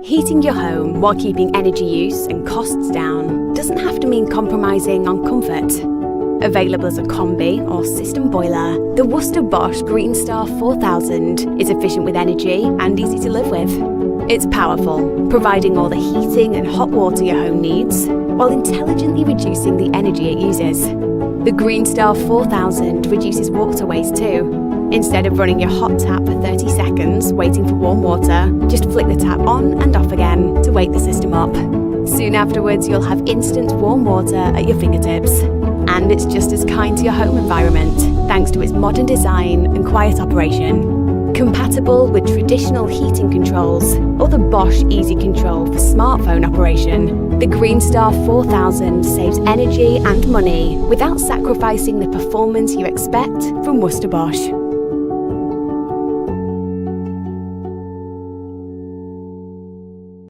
Heating your home while keeping energy use and costs down doesn't have to mean compromising on comfort. Available as a Combi or system boiler, the Worcester Bosch Green Star 4000 is efficient with energy and easy to live with. It's powerful, providing all the heating and hot water your home needs, while intelligently reducing the energy it uses. The Green Star 4000 reduces waterways too. Instead of running your hot tap for 30 seconds waiting for warm water, just flick the tap on and off again to wake the system up. Soon afterwards, you'll have instant warm water at your fingertips. And it's just as kind to your home environment, thanks to its modern design and quiet operation. Compatible with traditional heating controls or the Bosch Easy Control for smartphone operation, the Green Star 4000 saves energy and money without sacrificing the performance you expect from Worcester Bosch.